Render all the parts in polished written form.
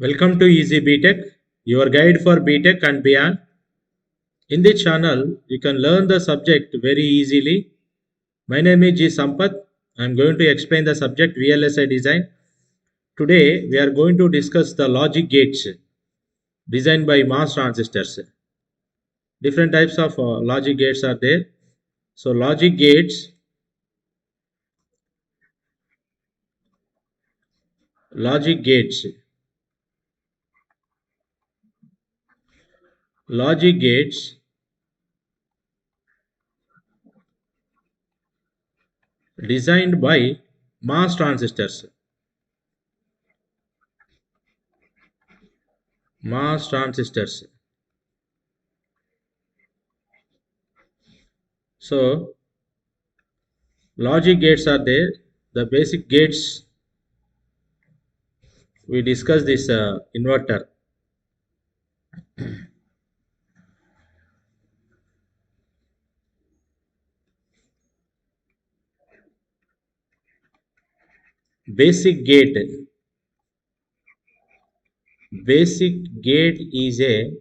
Welcome to Easy BTech, your guide for BTech and beyond. In this channel, you can learn the subject very easily. My name is G. Sampath. I am going to explain the subject VLSI design. Today, we are going to discuss the logic gates designed by MOS transistors. Different types of logic gates are there. So, logic gates, logic gates, logic gates designed by MOS transistors. MOS transistors. So, logic gates are there. The basic gates we discuss this inverter. Basic gate. Basic gate is a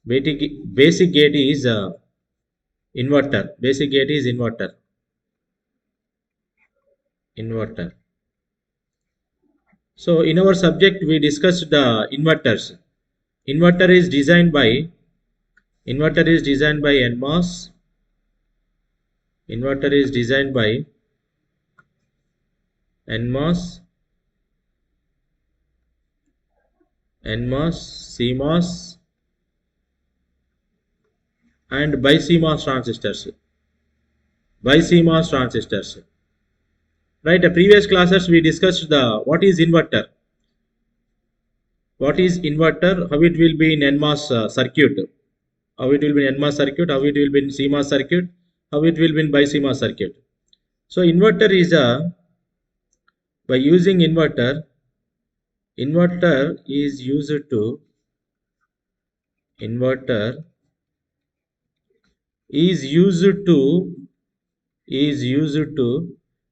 basic gate is a inverter. Basic gate is inverter. Inverter. So in our subject we discussed the inverters. Inverter is designed by Nmos. Inverter is designed by Nmos, Cmos, and by Cmos transistors. By Cmos transistors. Right, the previous classes we discussed the what is inverter. What is inverter? How it will be in Nmos circuit? How it will be in Nmos circuit? How it will be in Cmos circuit? How it will be in by Cmos circuit? So inverter is by using inverter is used to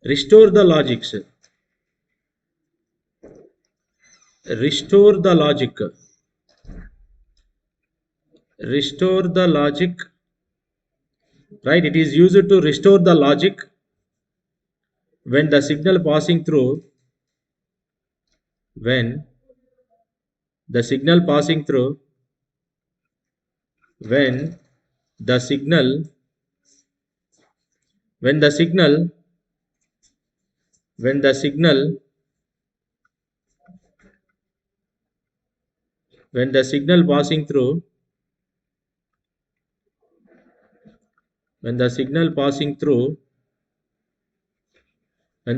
restore the logics. Restore the logic. Right, it is used to restore the logic when the signal passing through when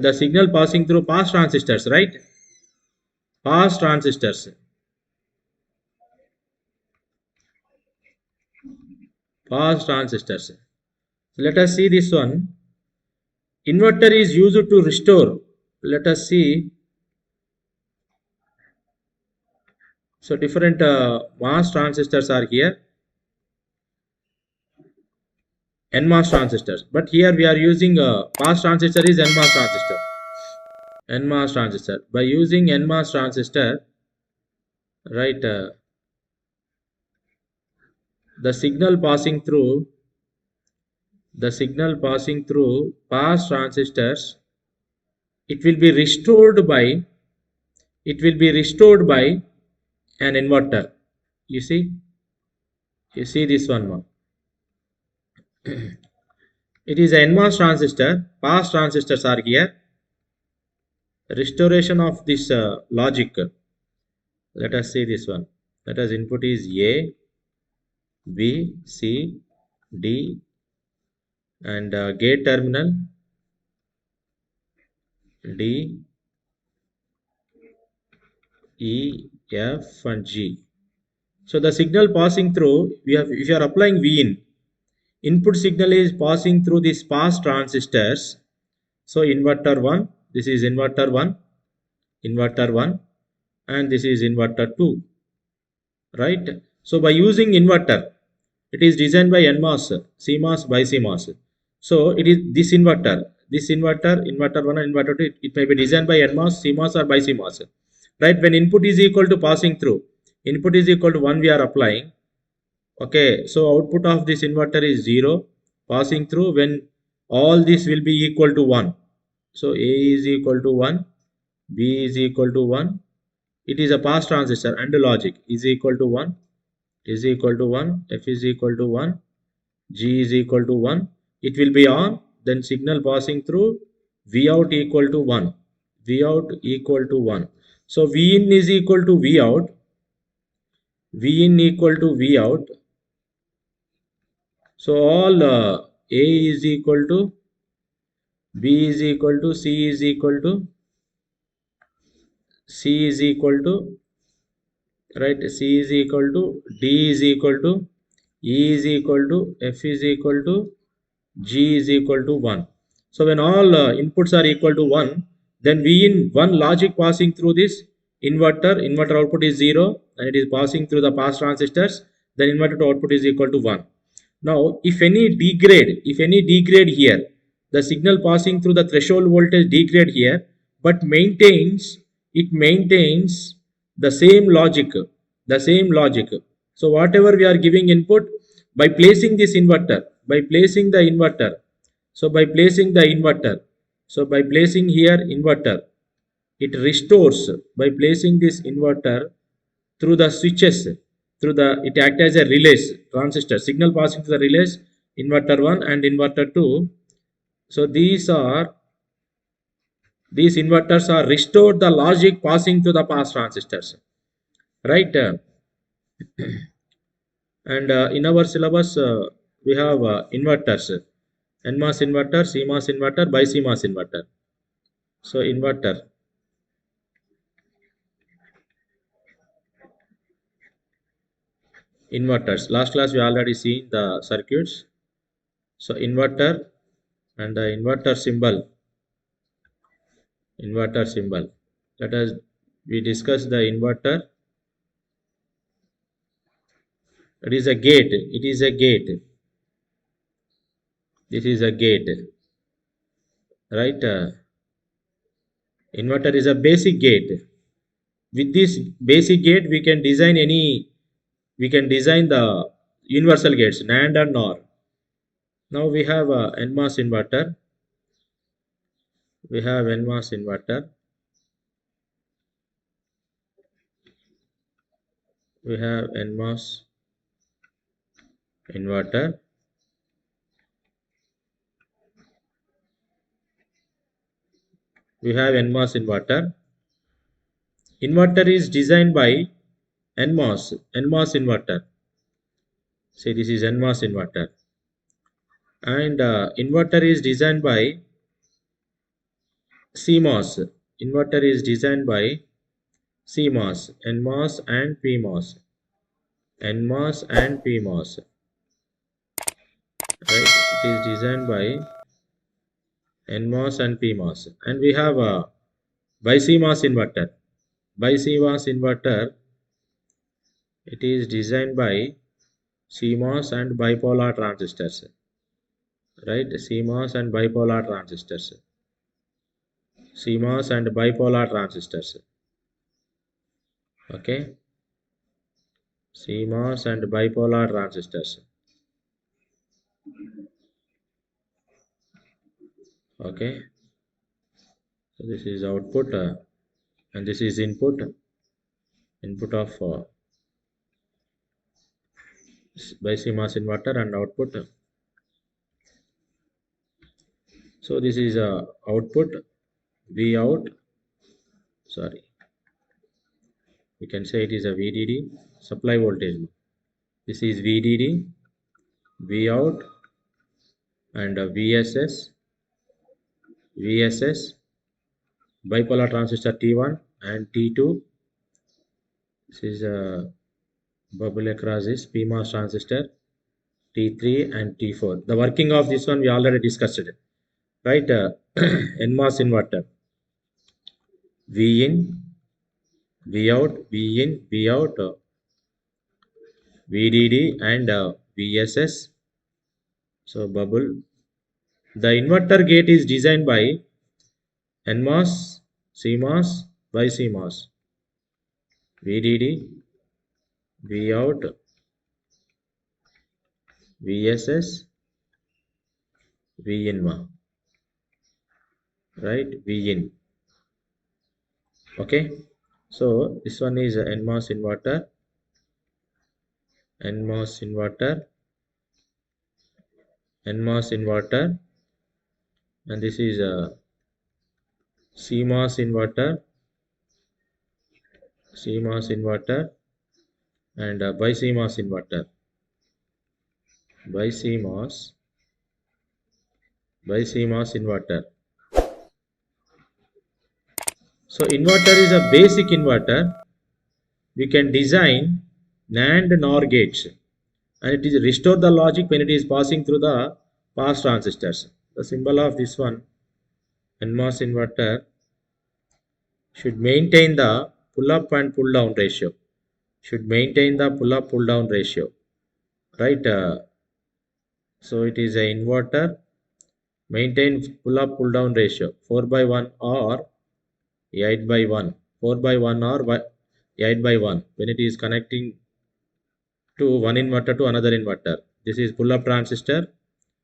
the signal passing through pass transistors, right? Pass transistors. So let us see this one. Inverter is used to restore. Let us see. So different MOS transistors are here. Nmos transistors. But here we are using pass transistor is Nmos transistor. Nmos transistor. By using Nmos transistor, right, the signal passing through pass transistors, it will be restored by an inverter. You see this one more. It is a Nmos transistor. Pass transistors are here. Restoration of this logic. Let us see this one. Let us input is A, B, C, D, and gate terminal D, E, F, and G. So the signal passing through, if you are applying V in, input signal is passing through these pass transistors. So inverter 1, this is inverter 1, and this is inverter 2, right? So by using inverter, it is designed by Nmos, Cmos by Cmos. So it is this inverter 1 and inverter 2, it may be designed by Nmos, Cmos or by Cmos. right? When input is equal to passing through, input is equal to 1 we are applying. Okay, so output of this inverter is 0, passing through when all this will be equal to 1. So A is equal to 1, B is equal to 1. It is a pass transistor and logic is equal to 1, is equal to 1, F is equal to 1, G is equal to 1. It will be on, then signal passing through, V out equal to 1, V out equal to 1. So V in is equal to V out, V in equal to V out. So all A is equal to, B is equal to, C is equal to, C is equal to, right, C is equal to, D is equal to, E is equal to, F is equal to, G is equal to 1. So when all inputs are equal to 1, then V in one logic passing through this inverter output is 0 and it is passing through the pass transistors, then inverter to output is equal to 1. Now if any degrade here, the signal passing through the threshold voltage degrade here, but it maintains the same logic, So whatever we are giving input, by placing this inverter, by placing the inverter, so by placing here inverter, it restores by placing this inverter through the switches, it acts as a relays transistor, signal passing to the relays, inverter 1 and inverter 2. So these inverters are restored the logic passing to the pass transistors, right? And in our syllabus we have inverters, Nmos inverter, Cmos inverter, Cmos inverter. So inverters, last class we already seen the circuits. So inverter and the inverter symbol, let us we discuss the inverter. It is a gate, this is a gate, right? Inverter is a basic gate. With this basic gate we can design the universal gates, NAND and NOR. Now we have Nmos inverter, we have Nmos inverter, we have Nmos inverter, we have Nmos inverter. Inverter is designed by Nmos inverter. See, this is Nmos inverter. And inverter is designed by Cmos. Inverter is designed by Cmos, Nmos and Pmos. Nmos and Pmos. Right? It is designed by Nmos and Pmos. And we have a Cmos inverter. Cmos inverter, it is designed by CMOS and bipolar transistors. Right? CMOS and bipolar transistors. CMOS and bipolar transistors. Okay. CMOS and bipolar transistors. Okay. So this is output and this is input of CMOS inverter and output. So this is output V out. Sorry. We can say it is a VDD, supply voltage. This is VDD, V out and VSS, bipolar transistor T1 and T2. This is a bubble across this PMOS transistor T3 and T4. The working of this one we already discussed it, right? Nmos inverter, V in, V out, V in, V out, VDD and VSS. So bubble. The inverter gate is designed by Nmos, CMOS, by CMOS. VDD, Vout, VSS, Vin, right? Vin. Okay. So this one is a Nmos inverter, Nmos inverter, Nmos inverter, and this is a Cmos inverter, Cmos inverter, and by Cmos inverter, by Cmos, by Cmos inverter. So inverter is a basic inverter. We can design Nand NOR gates, and it is restore the logic when it is passing through the pass transistors. The symbol of this one, Nmos inverter, should maintain the pull up and pull down ratio. Should maintain the pull up pull down ratio, right? So it is an inverter maintain pull up pull down ratio 4 by 1 or 8 by 1, 4 by 1 or 8 by 1 when it is connecting to one inverter to another inverter. This is pull up transistor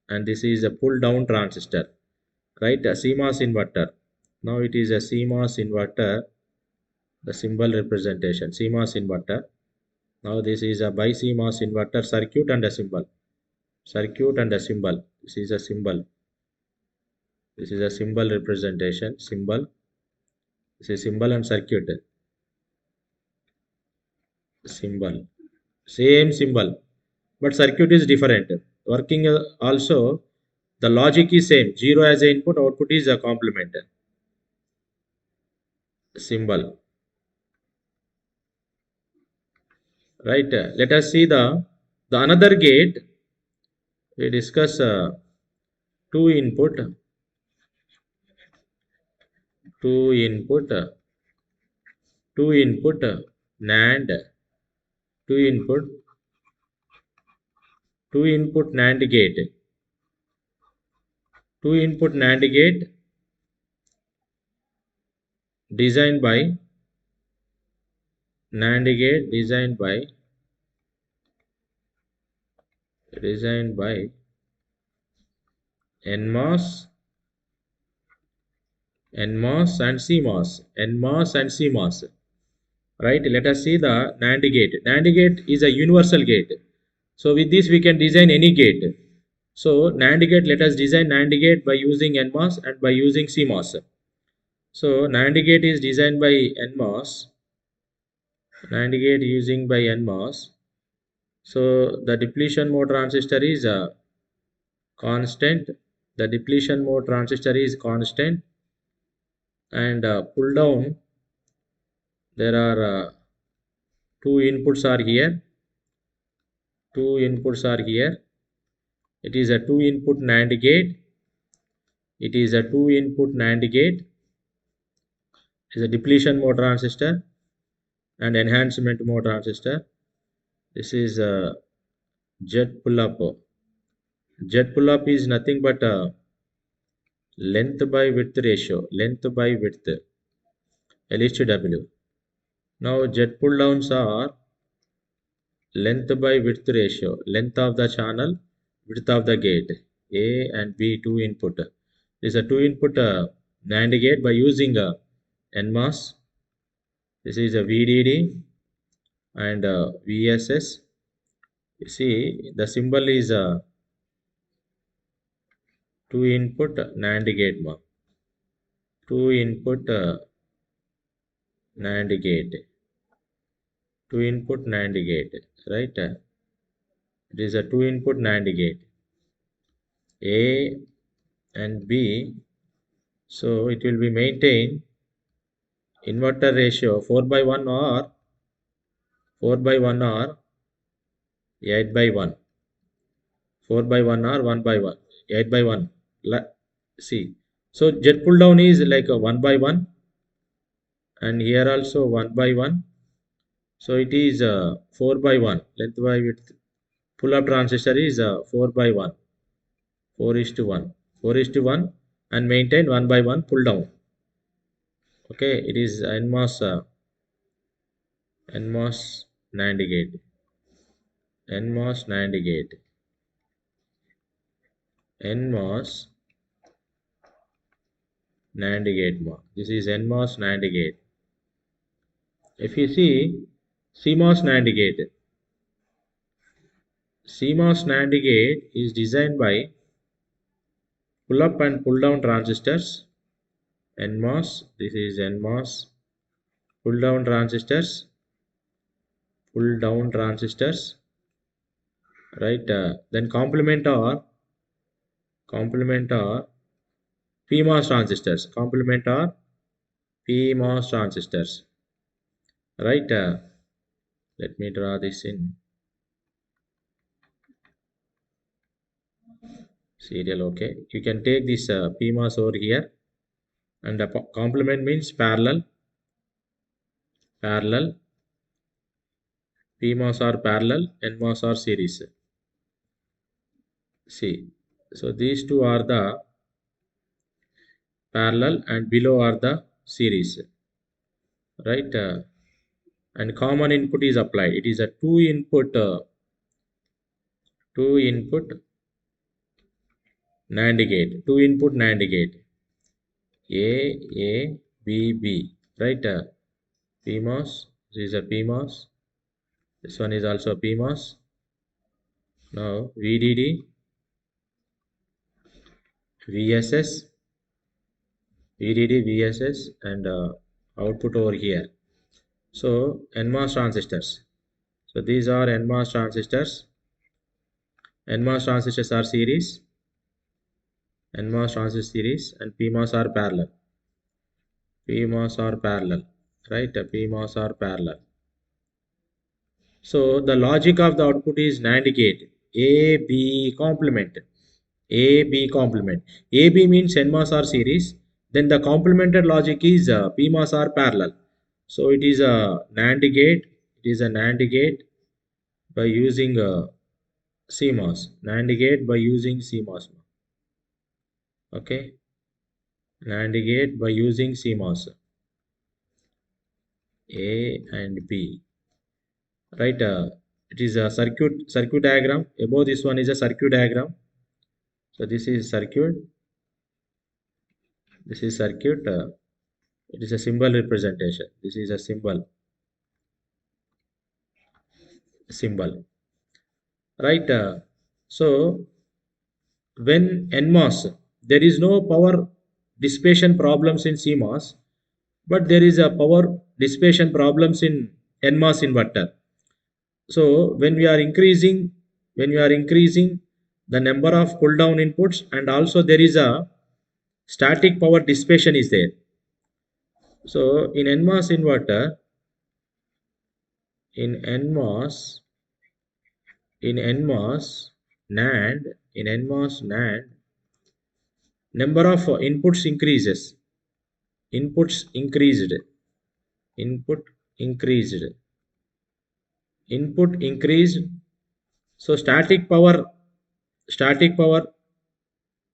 and this is a pull down transistor, right? A CMOS inverter. Now it is a CMOS inverter, the symbol representation CMOS inverter. Now this is a by CMOS inverter circuit and a symbol. Circuit and a symbol. This is a symbol. This is a symbol representation. Symbol. This is symbol and circuit. Symbol. Same symbol. But circuit is different. Working also, the logic is same. 0 as a input, output is a complement. Symbol. Right. Let us see the another gate. We discuss two input, two input, two input NAND, two input, two input NAND gate, two input NAND gate designed by Nand Gate designed by Nmos, Nmos and Cmos, Nmos and Cmos. Right? Let us see the Nand Gate. Nand Gate is a universal gate. So with this we can design any gate. So Nand Gate, let us design Nand Gate by using Nmos and by using Cmos. So Nand Gate is designed by Nmos. Nand Gate using by Nmos. So the depletion mode transistor is constant. The depletion mode transistor is constant, and pull down there are two inputs are here. Two inputs are here. It is a two input NAND gate. It is a two input NAND gate. It is a depletion mode transistor and enhancement mode transistor. This is a jet pull up. Jet pull up is nothing but length by width ratio. Length by width. LHW. Now jet pull downs are length by width ratio. Length of the channel, width of the gate. A and B two input. This is a two input NAND gate by using NMOS. This is a VDD and VSS. You see the symbol is two input NAND gate. Two input NAND gate. Two input NAND gate. Right? It is a two input NAND gate. A and B. So it will be maintained inverter ratio 4 by 1 or 4 by 1 or 8 by 1. 4 by 1 or 1 by 1. 8 by 1. See. So jet pull down is like a 1 by 1 and here also 1 by 1. So it is 4 by 1. Length by width. Pull up transistor is 4 by 1. 4 is to 1. 4 is to 1 and maintain 1 by 1 pull down. Okay, it is NMOS Nmos Nandi Gate, Nmos Nandi Gate, Nmos Nandi Gate. This is Nmos Nandi Gate. If you see Cmos Nandi Gate, Cmos Nandi Gate is designed by pull up and pull down transistors. Nmos, this is Nmos, pull down transistors, right? Then complement or PMOS transistors, right? Let me draw this in serial. Okay, you can take this PMOS over here, and the complement means parallel. PMOS are parallel, NMOS are series. See, so these two are the parallel and below are the series, right? And common input is applied. It is a two input NAND gate, A, right? PMOS, this is a PMOS, this one is also a PMOS. Now VDD, VSS, and output over here. So NMOS transistors. So these are NMOS transistors. NMOS transistors are series. NMOS transistor series and PMOS are parallel. Right? PMOS are parallel. So the logic of the output is NAND gate. AB complement. AB means NMOS are series. Then the complemented logic is PMOS are parallel. So it is a NAND gate. By using CMOS. NAND gate by using CMOS. Okay. NAND gate by using CMOS. A and B. Right. It is a circuit diagram. Above this one is a circuit diagram. So this is circuit. It is a symbol representation. This is a symbol. Right. So when NMOS, there is no power dissipation problems in CMOS, but there is a power dissipation problems in Nmos inverter. So when we are increasing the number of pull down inputs, and also there is a static power dissipation is there. So in Nmos inverter, in Nmos NAND, number of inputs increased. Input increased. So static power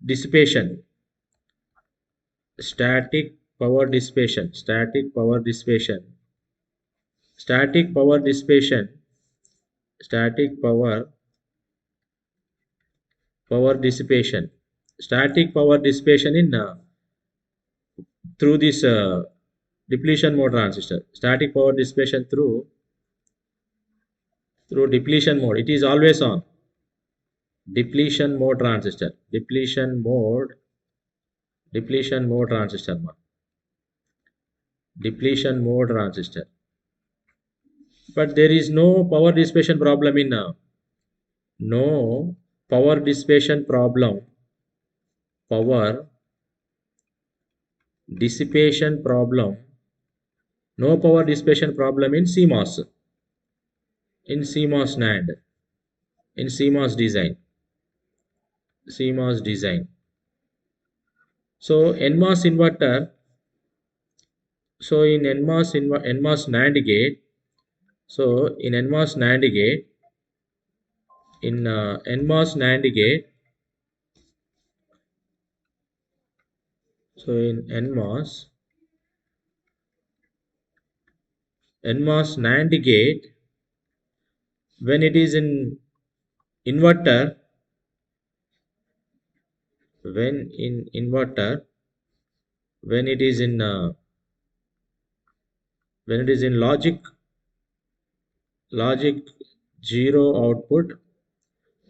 dissipation. Static power dissipation. Static power dissipation. Static power dissipation in through this depletion mode transistor. Static power dissipation through depletion mode. It is always on. Depletion mode transistor. Depletion mode transistor. But there is no power dissipation problem in no power dissipation problem. Power dissipation problem. No power dissipation problem in CMOS. In CMOS NAND. In CMOS design. So NMOS inverter. So in NMOS NAND gate. So in NMOS NAND gate. In NMOS NAND gate. So in NMOS Nmos Nand Gate, when it is in inverter, when in inverter, when it is in logic 0 output,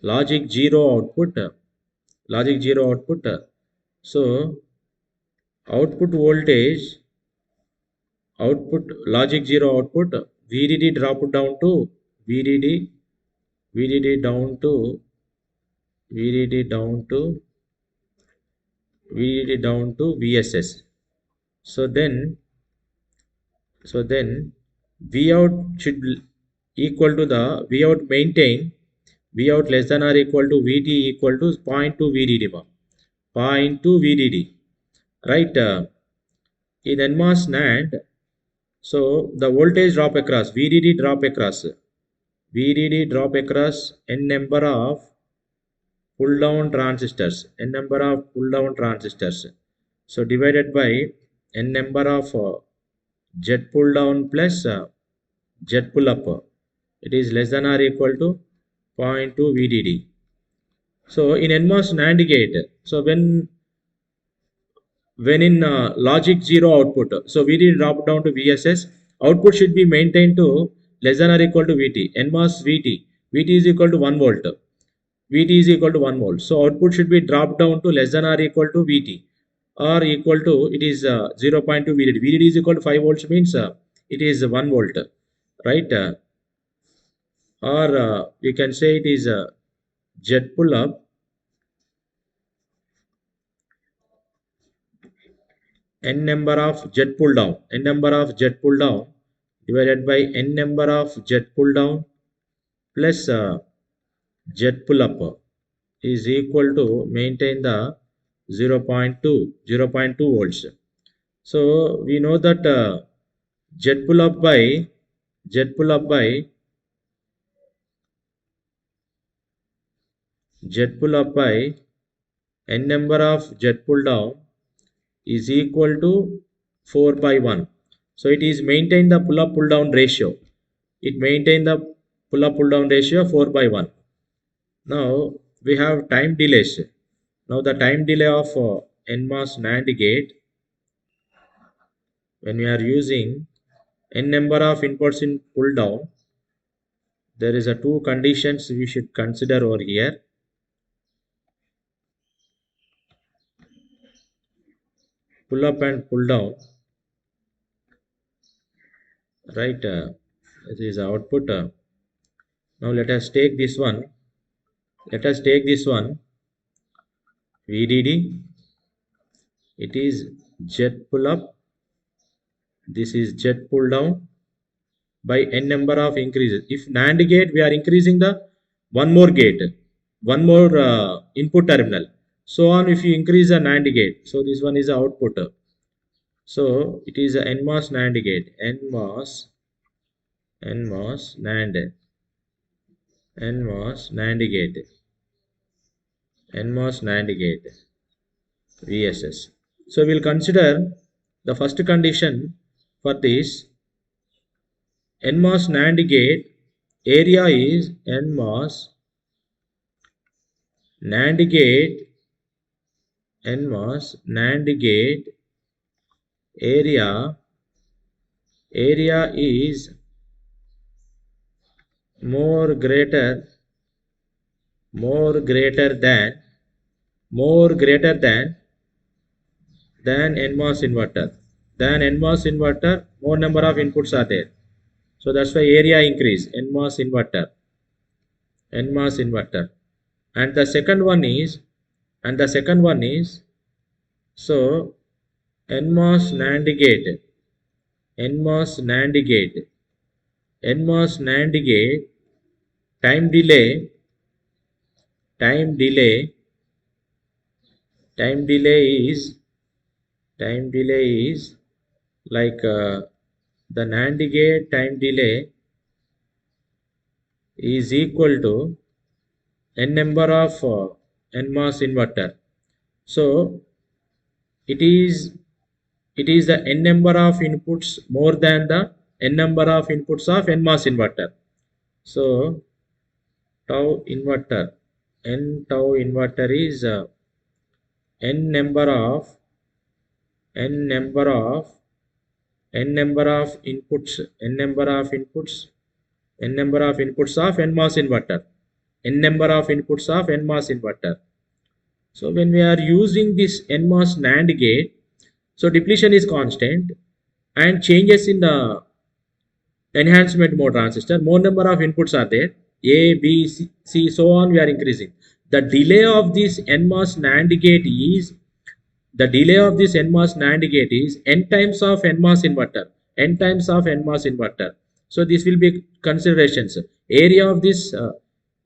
logic 0 output, logic 0 output. So output voltage, output logic 0 output, VDD drop down to VDD, VDD down to VDD down to VDD down to VSS. So then V out should equal to the V out maintain V out less than or equal to VT equal to 0.2 VDD. 0.2 VDD. Right? In Nmos NAND, so the voltage drop across, VDD drop across, VDD drop across n number of pull down transistors, n number of pull down transistors. So divided by n number of jet pull down plus jet pull up. It is less than or equal to 0.2 VDD. So in Nmos NAND gate, so when in logic 0 output, so VDD drop down to VSS, output should be maintained to less than or equal to VT. Nmos VT, VT is equal to 1 volt. VT is equal to 1 volt. So output should be dropped down to less than or equal to VT, or equal to, it is 0.2 VDD. VDD is equal to 5 volts means it is 1 volt, right? Or you can say it is jet pull up n number of jet pull down, n number of jet pull down divided by n number of jet pull down plus jet pull up is equal to maintain the 0.2 volts. So we know that jet pull up by jet pull up by jet pull up by n number of jet pull down is equal to 4 by 1. So it is maintain the pull up pull down ratio. It maintain the pull up pull down ratio 4 by 1. Now we have time delays. Now the time delay of Nmos NAND gate, when we are using n number of inputs in pull down, there is a two conditions we should consider over here. Pull up and pull down, right? This is output. Now let us take this one. Let us take this one. VDD. It is jet pull up. This is jet pull down by n number of increases. If NAND gate, we are increasing the one more gate, one more input terminal. So on, if you increase the NAND gate, so this one is the output. So it is a Nmos NAND gate. Nmos NAND gate. Nmos NAND gate. VSS. So we'll consider the first condition for this Nmos NAND gate. Area is Nmos NAND gate. Nmos NAND gate area is more greater than Nmos inverter. Than Nmos inverter, more number of inputs are there. So that's why area increase. Nmos inverter. And the second one is so Nmos NAND gate. Nmos NAND gate time delay is like the NAND gate time delay is equal to n number of Nmos inverter. So it is the n number of inputs more than the n number of inputs of Nmos inverter. So tau inverter, n tau inverter is n number of n number of n number of inputs n number of inputs n number of inputs of Nmos inverter, n number of inputs of Nmos inverter. So when we are using this Nmos NAND gate, so depletion is constant and changes in the enhancement mode transistor, more number of inputs are there, A, B, C, so on, we are increasing. The delay of this Nmos NAND gate is the delay of this Nmos NAND gate is n times of Nmos inverter, n times of Nmos inverter. So this will be considerations. Area of this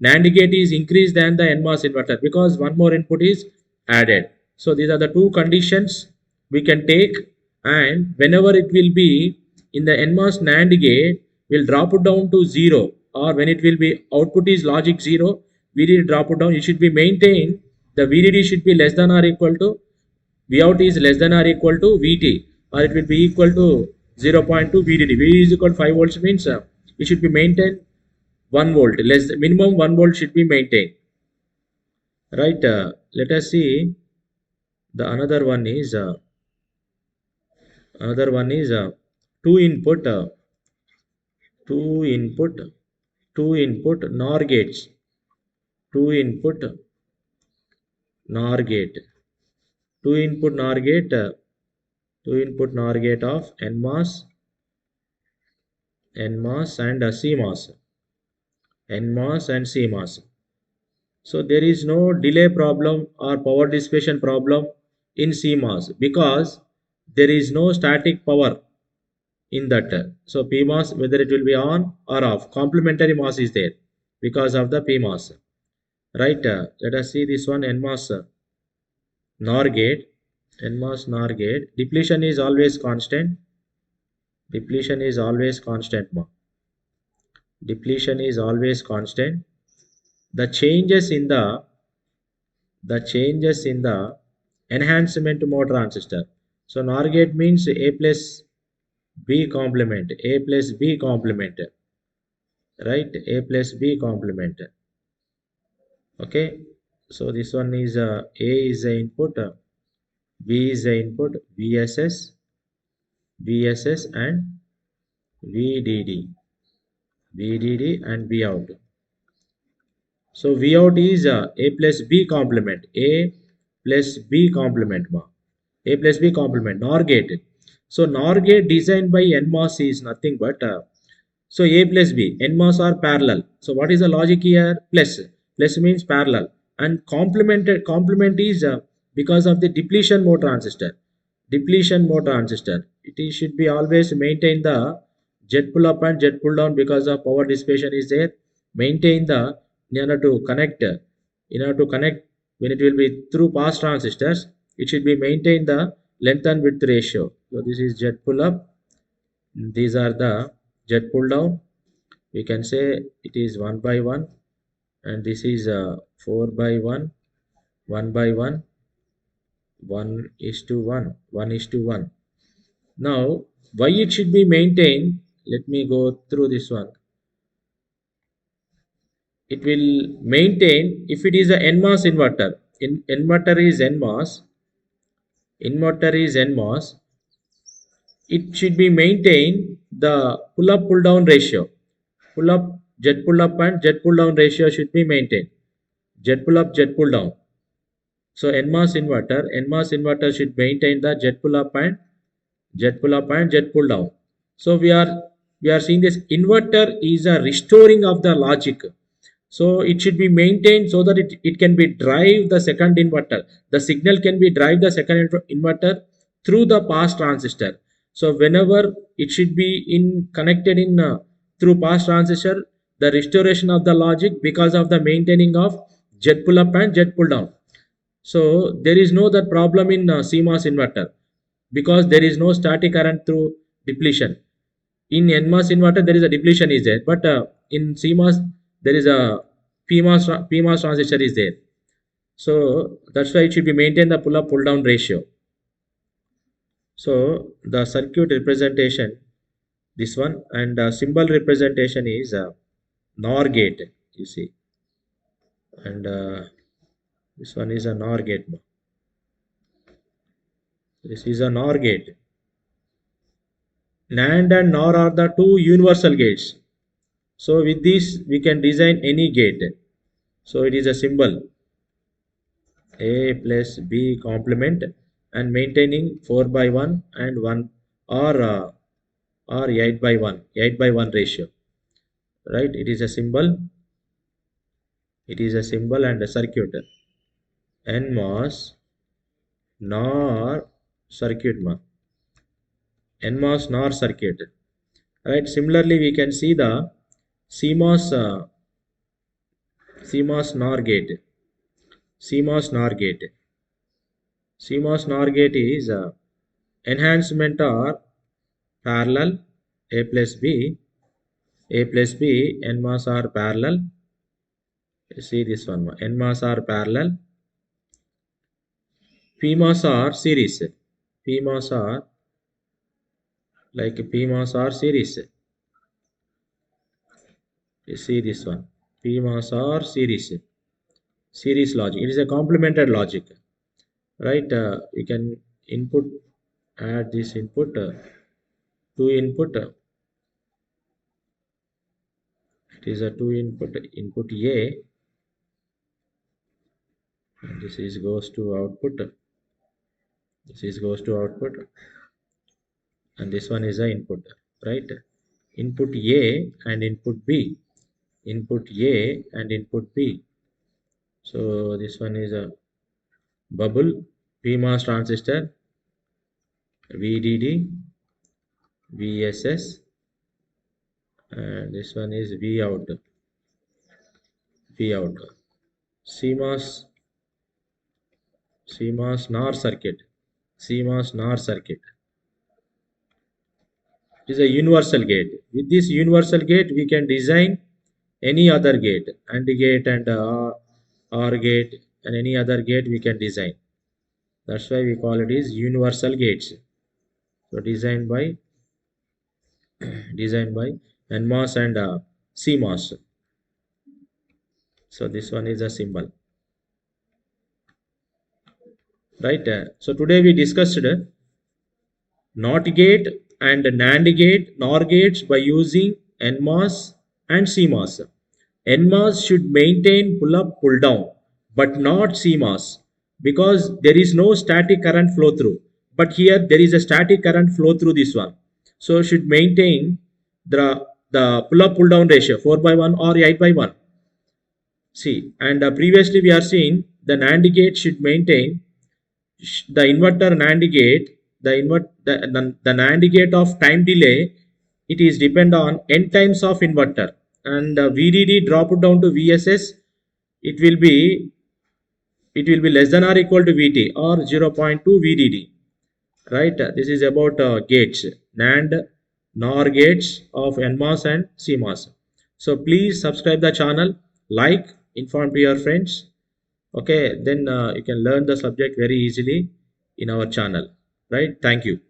NAND gate is increased than the Nmos inverter because one more input is added. So these are the two conditions we can take, and whenever it will be in the Nmos NAND gate, will drop it down to 0, or when it will be output is logic 0, VDD drop it down, it should be maintained. The VDD should be less than or equal to Vout is less than or equal to Vt, or it will be equal to 0.2 VDD. VDD is equal to 5 volts means it should be maintained 1 volt. Minimum 1 volt should be maintained. Right. Let us see. The another one is two input NOR gates. Two input NOR gate. Two input NOR gate of Nmos and Cmos. Nmos and Cmos. So there is no delay problem or power dissipation problem in Cmos because there is no static power in that. So PMOS, whether it will be on or off, complementary MOS is there because of the PMOS. Right. Let us see this one, Nmos NOR gate. Nmos NOR gate. Depletion is always constant. Depletion is always constant. Depletion is always constant. The changes in the enhancement mode transistor. So NOR gate means A plus B complement. A plus B complement. Right? A plus B complement. Okay. So this one is A is the input, B is the input, VSS and VDD and Vout. So Vout is A plus B complement. A plus B complement. A plus B complement. NOR gate. So NOR gate designed by Nmos is nothing but so A plus B, Nmos are parallel. So what is the logic here? Plus. Plus means parallel. And complement is because of the depletion mode transistor. Depletion mode transistor. Should be always maintain the jet pull up and jet pull down because of power dissipation is there. Maintain the in order to connect when it will be through pass transistors, it should be maintain the length and width ratio. So this is jet pull up. These are the jet pull down. We can say it is 1 by 1, and this is 4 by 1, 1 by 1, 1:1, 1:1. Now, why it should be maintained? Let me go through this one. It will maintain if it is a Nmos inverter. Inverter is Nmos. Inverter is Nmos. It should be maintained the pull up pull down ratio. Jet pull up and jet pull down ratio should be maintained. Jet pull up, jet pull down. So Nmos inverter should maintain the jet pull up and jet pull down. So we are seeing this inverter is a restoring of the logic. So it should be maintained so that it can be drive the second inverter. The signal can be drive the second inverter through the pass transistor. So whenever it should be connected through pass transistor, the restoration of the logic because of the maintaining of jet pull up and jet pull down. So there is no that problem in CMOS inverter because there is no static current through depletion. In Nmos inverter there is a depletion is there, but in CMOS there is a PMOS transistor is there. So that's why it should be maintained the pull up pull down ratio. So the circuit representation, this one, and symbol representation is NOR gate, you see, and this one is a NOR gate. This is a NOR gate. NAND and NOR are the two universal gates. So with this we can design any gate. So it is a symbol A plus B complement and maintaining 4 by 1 and 1 or 8 by 1, 8 by 1 ratio, right? It is a symbol, and a circuit Nmos NOR circuit Nmos NOR circuit, right? Similarly we can see the CMOS NOR gate. CMOS NOR gate. CMOS NOR gate is enhancement or parallel A plus B. NMOS are parallel. See this one. NMOS are parallel. PMOS are series. PMOS are series. You see this one. PMOS are series. Series logic. It is a complemented logic, right? You can add this input, two input. It is a two input A, and this is goes to output. This is goes to output, and this one is a input, right? Input A and input B. Input A and input B. So this one is a bubble PMOS transistor, VDD, VSS, and this one is Vout. CMOS NOR circuit. CMOS NOR circuit. It is a universal gate. With this universal gate, we can design any other gate, AND gate and OR gate, and any other gate we can design. That's why we call it is universal gates. So designed by NMOS and CMOS. So this one is a symbol, right? So today we discussed NOT gate and NAND gate, NOR gates by using NMOS and CMOS. NMOS should maintain pull up, pull down, but not CMOS, because there is no static current flow through. But here there is a static current flow through this one. So should maintain the pull up, pull down ratio 4 by 1 or 8 by 1. See, and previously we are seeing the NAND gate should maintain the inverter NAND gate, the NAND gate of time delay, it is depend on n times of inverter, and VDD drop it down to VSS, it will be less than or equal to VT or 0.2 VDD, right? This is about gates, NAND NOR gates of NMOS and CMOS. So please subscribe the channel, like, inform to your friends. Okay, then you can learn the subject very easily in our channel, right? Thank you.